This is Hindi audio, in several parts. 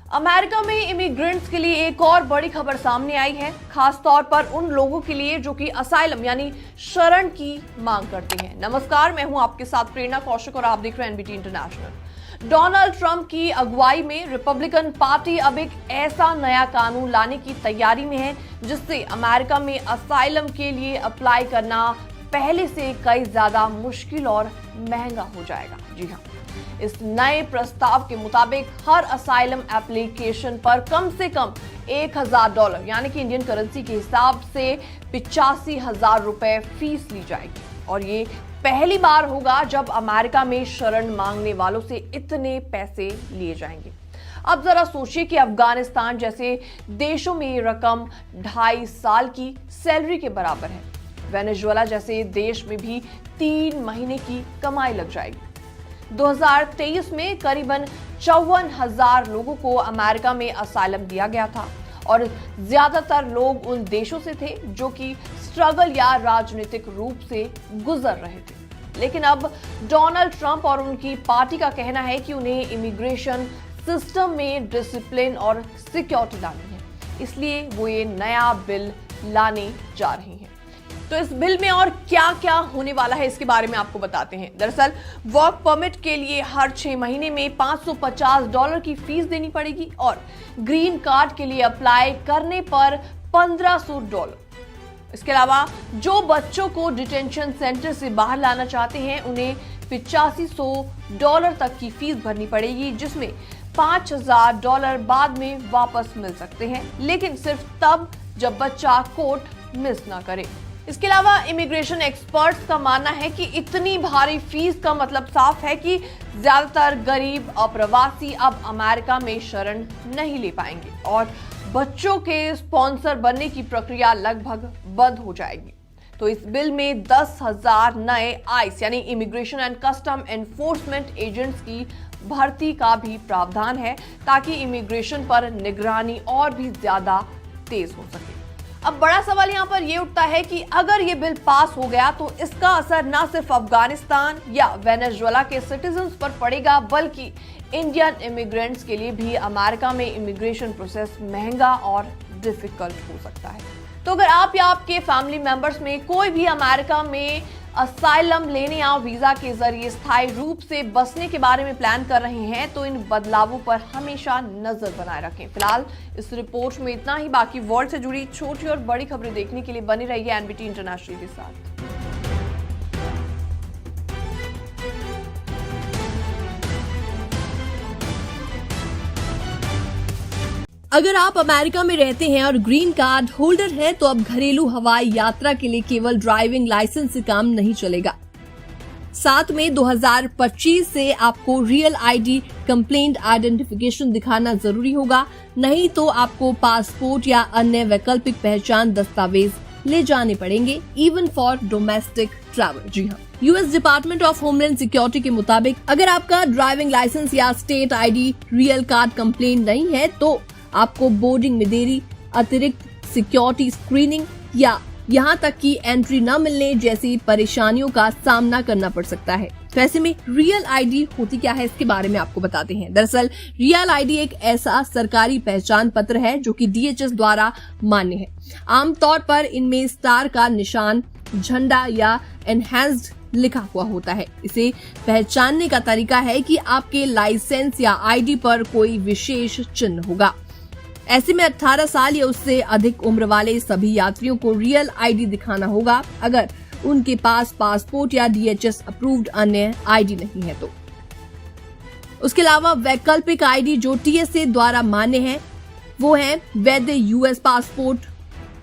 अमेरिका में इमिग्रेंट्स के लिए एक और बड़ी खबर सामने आई है, खास तौर पर उन लोगों के लिए जो कि असाइलम यानी शरण की मांग करते हैं। नमस्कार, मैं हूं आपके साथ प्रेरणा कौशिक और आप देख रहे हैं एनबीटी इंटरनेशनल। डोनाल्ड ट्रंप की अगुवाई में रिपब्लिकन पार्टी अब एक ऐसा नया कानून लाने की तैयारी में है जिससे अमेरिका में असाइलम के लिए अप्लाई करना पहले से कई ज्यादा मुश्किल और महंगा हो जाएगा। जी हाँ, इस नए प्रस्ताव के मुताबिक हर असाइलम एप्लीकेशन पर कम से कम $1,000 यानी कि इंडियन करेंसी के हिसाब से 85,000 रुपए फीस ली जाएगी। और ये पहली बार होगा जब अमेरिका में शरण मांगने वालों से इतने पैसे लिए जाएंगे। अब जरा सोचिए कि अफगानिस्तान जैसे देशों में ये रकम 2.5 साल की सैलरी के बराबर है। वेनेजुएला जैसे देश में भी 3 महीने की कमाई लग जाएगी। 2023 में करीबन 54,000 लोगों को अमेरिका में असाइलम दिया गया था और ज्यादातर लोग उन देशों से थे जो कि स्ट्रगल या राजनीतिक रूप से गुजर रहे थे। लेकिन अब डोनाल्ड ट्रंप और उनकी पार्टी का कहना है कि उन्हें इमिग्रेशन सिस्टम में डिसिप्लिन और सिक्योरिटी लानी है, इसलिए वो ये नया बिल लाने जा रहे हैं। तो इस बिल में और क्या क्या होने वाला है इसके बारे में आपको बताते हैं। दरअसल वर्क परमिट के लिए हर 6 महीने में $550 की फीस देनी पड़ेगी और ग्रीन कार्ड के लिए अप्लाई करने पर $1,500। इसके अलावा जो बच्चों को डिटेंशन सेंटर से बाहर लाना चाहते हैं उन्हें $8500 तक की फीस भरनी पड़ेगी, जिसमें $5,000 बाद में वापस मिल सकते हैं, लेकिन सिर्फ तब जब बच्चा कोर्ट मिस ना करे। इसके अलावा इमिग्रेशन एक्सपर्ट्स का मानना है कि इतनी भारी फीस का मतलब साफ है कि ज्यादातर गरीब अप्रवासी अब अमेरिका में शरण नहीं ले पाएंगे और बच्चों के स्पॉन्सर बनने की प्रक्रिया लगभग बंद हो जाएगी। तो इस बिल में 10,000 नए आइस यानी immigration and custom enforcement agents की भर्ती का भी प्रावधान है ताकि इमिग्रेशन पर निगरानी और भी ज्यादा तेज हो सके। अब बड़ा सवाल यहाँ पर यह उठता है कि अगर ये बिल पास हो गया तो इसका असर न सिर्फ अफगानिस्तान या वेनेजुएला के सिटीजन्स पर पड़ेगा बल्कि इंडियन इमिग्रेंट्स के लिए भी अमेरिका में इमिग्रेशन प्रोसेस महंगा और डिफिकल्ट हो सकता है। तो अगर आप या आपके फैमिली मेंबर्स में कोई भी अमेरिका में असाइलम लेने या वीजा के जरिए स्थायी रूप से बसने के बारे में प्लान कर रहे हैं तो इन बदलावों पर हमेशा नजर बनाए रखें। फिलहाल इस रिपोर्ट में इतना ही। बाकी वर्ल्ड से जुड़ी छोटी और बड़ी खबरें देखने के लिए बने रहिए एनबीटी इंटरनेशनल के साथ। अगर आप अमेरिका में रहते हैं और ग्रीन कार्ड होल्डर हैं तो अब घरेलू हवाई यात्रा के लिए केवल ड्राइविंग लाइसेंस से काम नहीं चलेगा। साथ में 2025 से आपको रियल आईडी कंप्लेंट आइडेंटिफिकेशन दिखाना जरूरी होगा, नहीं तो आपको पासपोर्ट या अन्य वैकल्पिक पहचान दस्तावेज ले जाने पड़ेंगे, इवन फॉर डोमेस्टिक ट्रैवल। जी हाँ, US department of homeland security के मुताबिक अगर आपका ड्राइविंग लाइसेंस या state ID real card complaint नहीं है तो आपको बोर्डिंग में देरी, अतिरिक्त सिक्योरिटी स्क्रीनिंग या यहाँ तक कि एंट्री न मिलने जैसी परेशानियों का सामना करना पड़ सकता है। तो ऐसे में रियल आईडी होती क्या है इसके बारे में आपको बताते हैं। दरअसल रियल आईडी एक ऐसा सरकारी पहचान पत्र है जो कि DHS द्वारा मान्य है। आमतौर पर इनमें स्टार का निशान, झंडा या एनहेंस्ड लिखा हुआ होता है। इसे पहचानने का तरीका है कि आपके लाइसेंस या आईडी पर कोई विशेष चिन्ह होगा। ऐसे में 18 साल या उससे अधिक उम्र वाले सभी यात्रियों को रियल आईडी दिखाना होगा अगर उनके पास पासपोर्ट या DHS अप्रूव्ड अन्य आईडी नहीं है तो। उसके अलावा वैकल्पिक आईडी जो TSA द्वारा मान्य है वो है वैध US passport,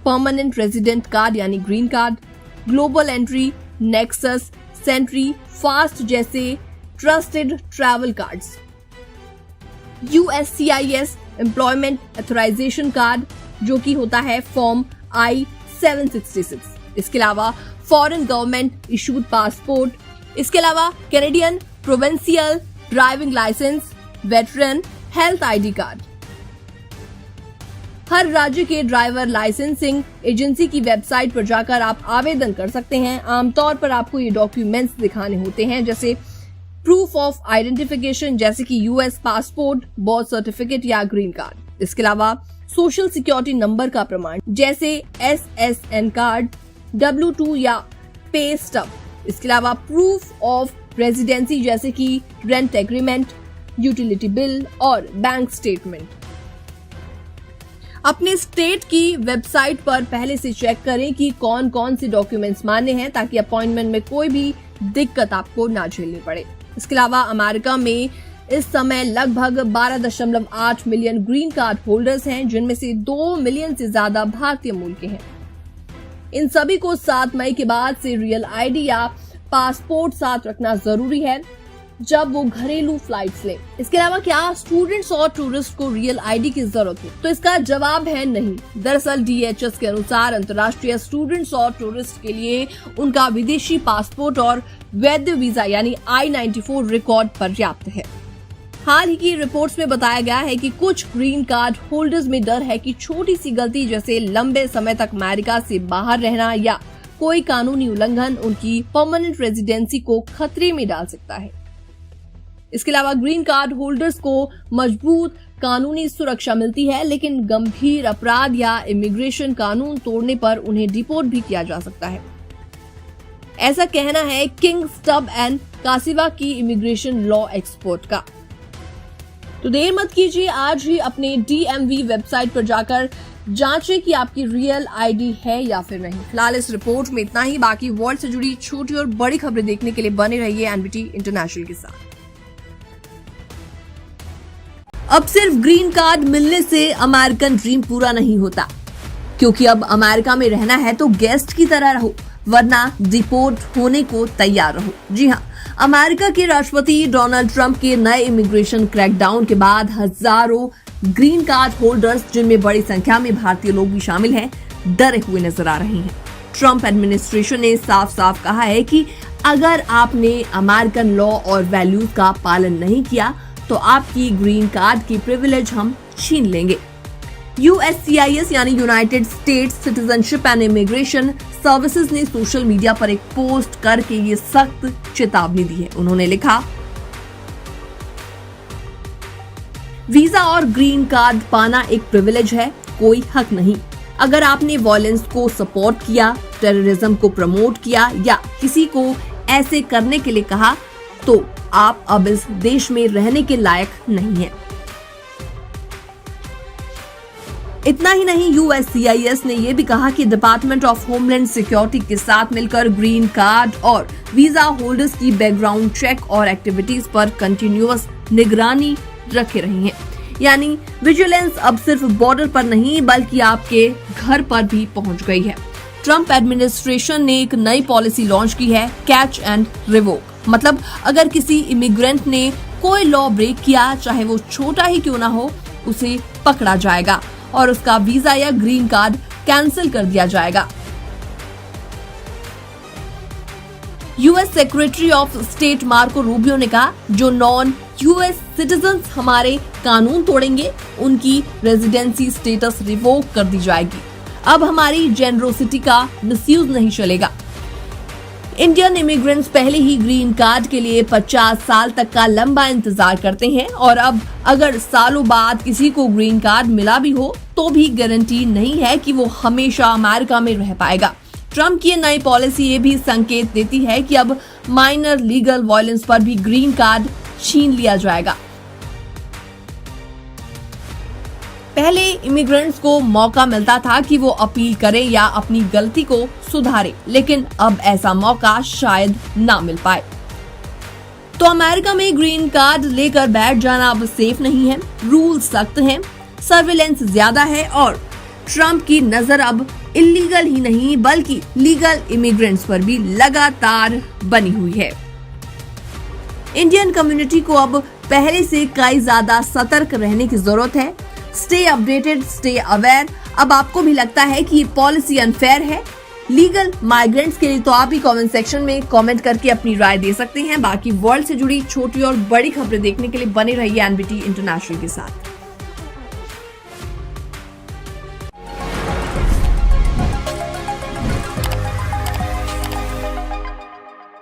permanent resident card यानी green card, global entry, NEXUS, SENTRI, FAST जैसे trusted travel cards, USCIS employment authorisation card जो कि होता है फॉर्म I-766। इसके अलावा फॉरेन गवर्नमेंट इशूड पासपोर्ट, इसके अलावा Canadian provincial driving licence, veteran health ID card. हर राज्य के ड्राइवर लाइसेंसिंग एजेंसी की वेबसाइट पर जाकर आप आवेदन कर सकते हैं। आमतौर पर आपको ये डॉक्यूमेंट्स दिखाने होते हैं, जैसे प्रूफ ऑफ आइडेंटिफिकेशन जैसे कि यूएस पासपोर्ट, बर्थ सर्टिफिकेट या ग्रीन कार्ड। इसके अलावा सोशल सिक्योरिटी नंबर का प्रमाण जैसे SSN कार्ड, W2 या पे स्टब। इसके अलावा प्रूफ ऑफ रेजिडेंसी जैसे कि रेंट एग्रीमेंट, यूटिलिटी बिल और बैंक स्टेटमेंट। अपने स्टेट की वेबसाइट पर पहले से चेक करें कि कौन कौन से डॉक्यूमेंट्स मान्य हैं ताकि अपॉइंटमेंट में कोई भी दिक्कत आपको ना झेलनी पड़े। इसके अलावा अमेरिका में इस समय लगभग 12.8 मिलियन ग्रीन कार्ड होल्डर्स हैं, जिनमें से 2 मिलियन से ज्यादा भारतीय मूल के हैं। इन सभी को 7 मई के बाद से रियल आईडी या पासपोर्ट साथ रखना जरूरी है जब वो घरेलू फ्लाइट्स लें। इसके अलावा क्या स्टूडेंट्स और टूरिस्ट को रियल आईडी की जरूरत है? तो इसका जवाब है नहीं। दरअसल DHS के अनुसार अंतर्राष्ट्रीय स्टूडेंट्स और टूरिस्ट के लिए उनका विदेशी पासपोर्ट और वैध वीजा यानी I-94 रिकॉर्ड पर्याप्त है। हाल ही की रिपोर्ट्स में बताया गया है कि कुछ ग्रीन कार्ड होल्डर्स में डर है कि छोटी सी गलती जैसे लंबे समय तक अमेरिका से बाहर रहना या कोई कानूनी उल्लंघन उनकी परमानेंट रेजिडेंसी को खतरे में डाल सकता है। इसके अलावा ग्रीन कार्ड होल्डर्स को मजबूत कानूनी सुरक्षा मिलती है, लेकिन गंभीर अपराध या इमिग्रेशन कानून तोड़ने पर उन्हें डिपोर्ट भी किया जा सकता है। ऐसा कहना है किंग स्टब एंड कासिवा की इमिग्रेशन लॉ एक्सपर्ट का। तो देर मत कीजिए, आज ही अपने DMV वेबसाइट पर जाकर जांचें कि आपकी रियल आईडी है या फिर नहीं। फिलहाल इस रिपोर्ट में इतना ही। बाकी वर्ल्ड से जुड़ी छोटी और बड़ी खबरें देखने के लिए बने रहिए NBT इंटरनेशनल के साथ। अब सिर्फ ग्रीन कार्ड मिलने से अमेरिकन ड्रीम पूरा नहीं होता, क्योंकि अब अमेरिका में रहना है तो गेस्ट की तरह रहो, वरना डिपोर्ट होने को तैयार रहो। जी हाँ, अमेरिका के राष्ट्रपति डोनाल्ड ट्रंप के नए इमिग्रेशन क्रैकडाउन के बाद हजारों ग्रीन कार्ड होल्डर्स, जिनमें बड़ी संख्या में भारतीय लोग भी शामिल हैं, डरे हुए नजर आ रहे हैं। ट्रंप एडमिनिस्ट्रेशन ने साफ साफ कहा है कि अगर आपने अमेरिकन लॉ और वैल्यूज का पालन नहीं किया तो आपकी ग्रीन कार्ड की प्रिविलेज हम छीन लेंगे। USCIS यानी United states citizenship and immigration services ने सोशल मीडिया पर एक पोस्ट करके ये सख्त चेतावनी दी है। उन्होंने लिखा, वीजा और ग्रीन कार्ड पाना एक प्रिविलेज है, कोई हक नहीं। अगर आपने वायलेंस को सपोर्ट किया, टेररिज्म को प्रमोट किया या किसी को ऐसे करने के लिए कहा तो आप अब इस देश में रहने के लायक नहीं हैं। इतना ही नहीं, USCIS ने यह भी कहा कि डिपार्टमेंट ऑफ होमलैंड सिक्योरिटी के साथ मिलकर ग्रीन कार्ड और वीजा होल्डर्स की बैकग्राउंड चेक और एक्टिविटीज पर कंटिन्यूअस निगरानी रखे रही है। यानी विजिलेंस अब सिर्फ बॉर्डर पर नहीं बल्कि आपके घर पर भी पहुंच गई है। ट्रंप एडमिनिस्ट्रेशन ने एक नई पॉलिसी लॉन्च की है, कैच एंड रिवोक। मतलब अगर किसी इमिग्रेंट ने कोई लॉ ब्रेक किया, चाहे वो छोटा ही क्यों ना हो, उसे पकड़ा जाएगा और उसका वीजा या ग्रीन कार्ड कैंसिल कर दिया जाएगा। US secretary of state Marco Rubio ने कहा, जो नॉन यूएस सिटीजन्स हमारे कानून तोड़ेंगे, उनकी रेजिडेंसी स्टेटस रिवोक कर दी जाएगी। अब हमारी जेनरोसिटी का मिसयूज नहीं चलेगा। इंडियन इमिग्रेंट्स पहले ही ग्रीन कार्ड के लिए 50 साल तक का लंबा इंतजार करते हैं और अब अगर सालों बाद किसी को ग्रीन कार्ड मिला भी हो तो भी गारंटी नहीं है कि वो हमेशा अमेरिका में रह पाएगा। ट्रंप की नई पॉलिसी ये भी संकेत देती है कि अब माइनर लीगल वायलेंस पर भी ग्रीन कार्ड छीन लिया जाएगा। पहले इमिग्रेंट्स को मौका मिलता था कि वो अपील करें या अपनी गलती को सुधारें, लेकिन अब ऐसा मौका शायद ना मिल पाए। तो अमेरिका में ग्रीन कार्ड लेकर बैठ जाना अब सेफ नहीं है। रूल सख्त हैं, सर्विलेंस ज्यादा है और ट्रंप की नजर अब इलीगल ही नहीं बल्कि लीगल इमिग्रेंट्स पर भी लगातार बनी हुई है। इंडियन कम्युनिटी को अब पहले से कई ज्यादा सतर्क रहने की जरूरत है। Stay updated, stay aware. अब आपको भी लगता है कि ये पॉलिसी अनफेयर है लीगल माइग्रेंट्स के लिए? तो आप भी कमेंट सेक्शन में कमेंट करके अपनी राय दे सकते हैं। बाकी वर्ल्ड से जुड़ी छोटी और बड़ी खबरें देखने के लिए बने रहिए NBT इंटरनेशनल के साथ।